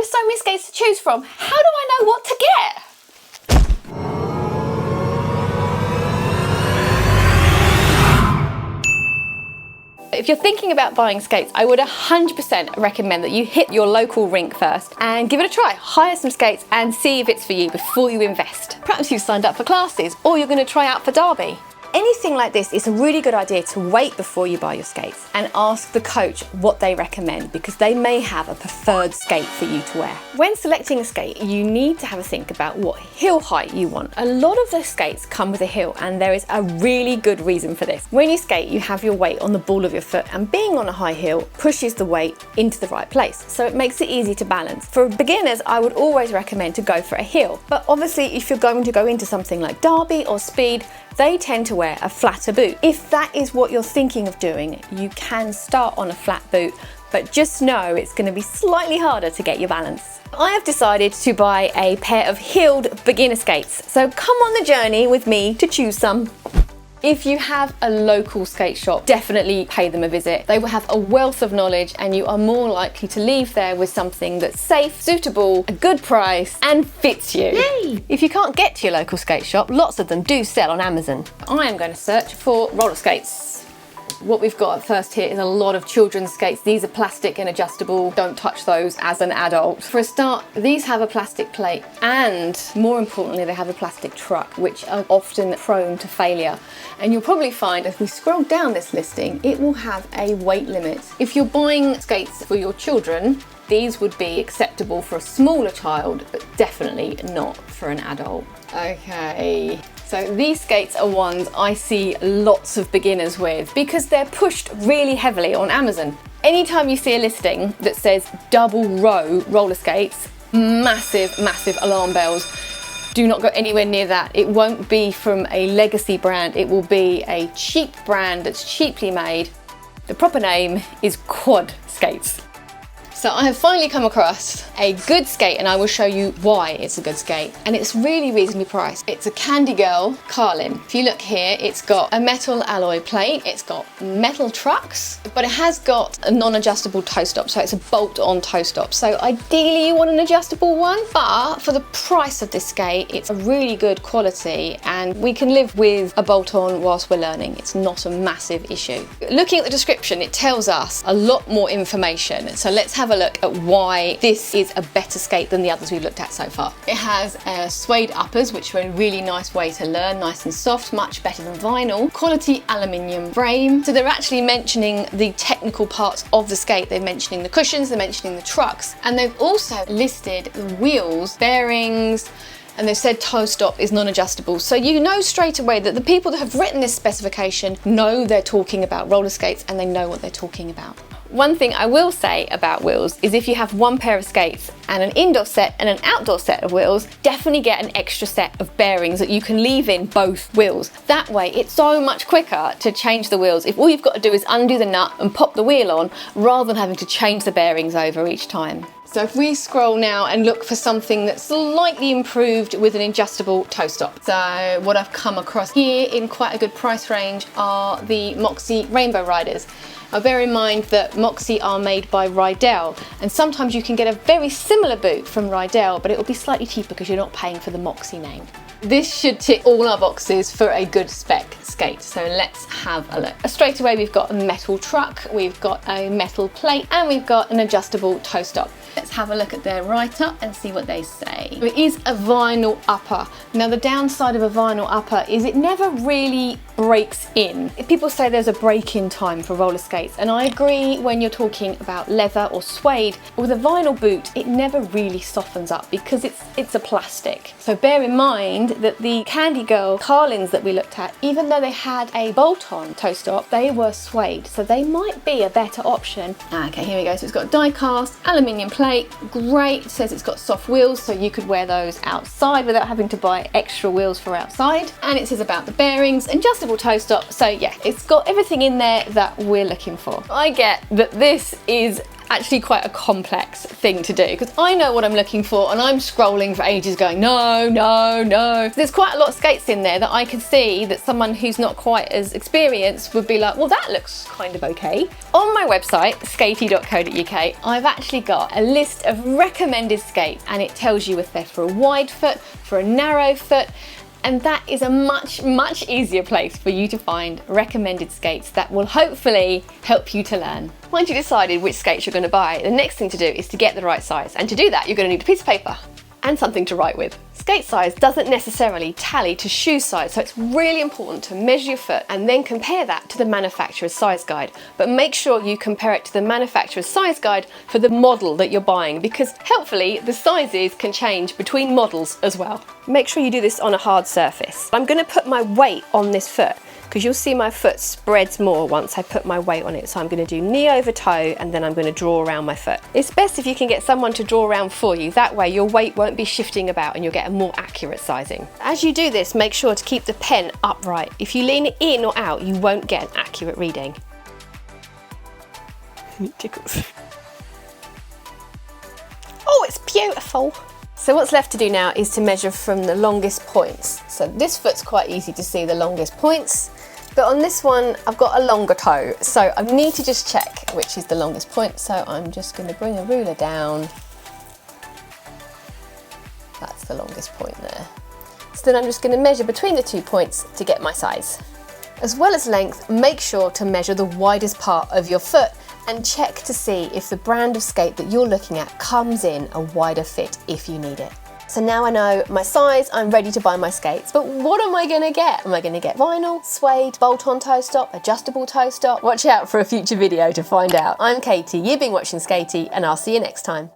There's so many skates to choose from. How do I know what to get? If you're thinking about buying skates, I would 100% recommend that you hit your local rink first and give it a try. Hire some skates and see if it's for you before you invest. Perhaps you've signed up for classes or you're going to try out for Derby. Anything like this, it's a really good idea to wait before you buy your skates and ask the coach what they recommend, because they may have a preferred skate for you to wear. When selecting a skate, you need to have a think about what heel height you want. A lot of the skates come with a heel, and there is a really good reason for this. When you skate, you have your weight on the ball of your foot, and being on a high heel pushes the weight into the right place, so it makes it easy to balance. For beginners, I would always recommend to go for a heel, but obviously if you're going to go into something like Derby or Speed, they tend to wear a flatter boot. If that is what you're thinking of doing, you can start on a flat boot, but just know it's going to be slightly harder to get your balance. I have decided to buy a pair of heeled beginner skates, so come on the journey with me to choose some. If you have a local skate shop, definitely pay them a visit. They will have a wealth of knowledge, and you are more likely to leave there with something that's safe, suitable, a good price, and fits you. Yay! If you can't get to your local skate shop, lots of them do sell on Amazon. I am going to search for roller skates. What we've got first here is a lot of children's skates. These are plastic and adjustable. Don't touch those as an adult. For a start, these have a plastic plate, and more importantly, they have a plastic truck, which are often prone to failure. And you'll probably find if we scroll down this listing, it will have a weight limit. If you're buying skates for your children, these would be acceptable for a smaller child, but definitely not for an adult. Okay. So these skates are ones I see lots of beginners with because they're pushed really heavily on Amazon. Anytime you see a listing that says double row roller skates, massive alarm bells. Do not go anywhere near that. It won't be from a legacy brand. It will be a cheap brand that's cheaply made. The proper name is quad skates. So I have finally come across a good skate, and I will show you why it's a good skate. And it's really reasonably priced. It's a Candy Girl Carlin. If you look here, it's got a metal alloy plate, it's got metal trucks, but it has got a non-adjustable toe stop, so it's a bolt-on toe stop. So ideally you want an adjustable one, but for the price of this skate, it's a really good quality, and we can live with a bolt-on whilst we're learning. It's not a massive issue. Looking at the description, it tells us a lot more information. So let's have a look at why this is a better skate than the others we've looked at so far. It has suede uppers, which are a really nice way to learn, nice and soft, much better than vinyl. Quality aluminium frame. So they're actually mentioning the technical parts of the skate. They're mentioning the cushions, they're mentioning the trucks, and they've also listed the wheels, bearings, and they've said toe stop is non-adjustable. So you know straight away that the people that have written this specification know they're talking about roller skates, and they know what they're talking about. One thing I will say about wheels is if you have one pair of skates and an indoor set and an outdoor set of wheels, definitely get an extra set of bearings that you can leave in both wheels. That way it's so much quicker to change the wheels if all you've got to do is undo the nut and pop the wheel on, rather than having to change the bearings over each time. So if we scroll now and look for something that's slightly improved with an adjustable toe stop. So what I've come across here in quite a good price range are the Moxie Rainbow Riders. Now bear in mind that Moxie are made by Rydell, and sometimes you can get a very similar boot from Rydell, but it will be slightly cheaper because you're not paying for the Moxie name. This should tick all our boxes for a good spec skate, so let's have a look. Straight away we've got a metal truck, we've got a metal plate, and we've got an adjustable toe stop. Let's have a look at their write-up and see what they say. It is a vinyl upper. Now the downside of a vinyl upper is it never really breaks in. People say there's a break-in time for roller skates, and I agree when you're talking about leather or suede. But with a vinyl boot, it never really softens up because it's a plastic. So bear in mind that the Candy Girl Carlins that we looked at, even though they had a bolt-on toe stop, they were suede, so they might be a better option. Okay, here we go. So it's got die cast, aluminium plate, great. It says it's got soft wheels, so you could wear those outside without having to buy extra wheels for outside. And it says about the bearings, adjustable toe stop. So yeah, it's got everything in there that we're looking for. I get that this is actually quite a complex thing to do, because I know what I'm looking for and I'm scrolling for ages going, no, no, no. There's quite a lot of skates in there that I could see that someone who's not quite as experienced would be like, well, that looks kind of okay. On my website, skatie.co.uk, I've actually got a list of recommended skates, and it tells you if they're for a wide foot, for a narrow foot, and that is a much, much easier place for you to find recommended skates that will hopefully help you to learn. Once you've decided which skates you're going to buy, the next thing to do is to get the right size. And to do that, you're going to need a piece of paper and something to write with. Skate size doesn't necessarily tally to shoe size, so it's really important to measure your foot and then compare that to the manufacturer's size guide. But make sure you compare it to the manufacturer's size guide for the model that you're buying, because helpfully the sizes can change between models as well. Make sure you do this on a hard surface. I'm going to put my weight on this foot, because you'll see my foot spreads more once I put my weight on it. So I'm going to do knee over toe, and then I'm going to draw around my foot. It's best if you can get someone to draw around for you. That way your weight won't be shifting about and you'll get a more accurate sizing. As you do this, make sure to keep the pen upright. If you lean it in or out, you won't get an accurate reading. It tickles. Oh, it's beautiful. So what's left to do now is to measure from the longest points. So this foot's quite easy to see the longest points, but on this one I've got a longer toe, so I need to just check which is the longest point. So I'm just going to bring a ruler down. That's the longest point there. So then I'm just going to measure between the 2 points to get my size. As well as length, make sure to measure the widest part of your foot and check to see if the brand of skate that you're looking at comes in a wider fit if you need it. So now I know my size, I'm ready to buy my skates, but what am I going to get? Am I going to get vinyl, suede, bolt-on toe stop, adjustable toe stop? Watch out for a future video to find out. I'm Katie, you've been watching Skatie, and I'll see you next time.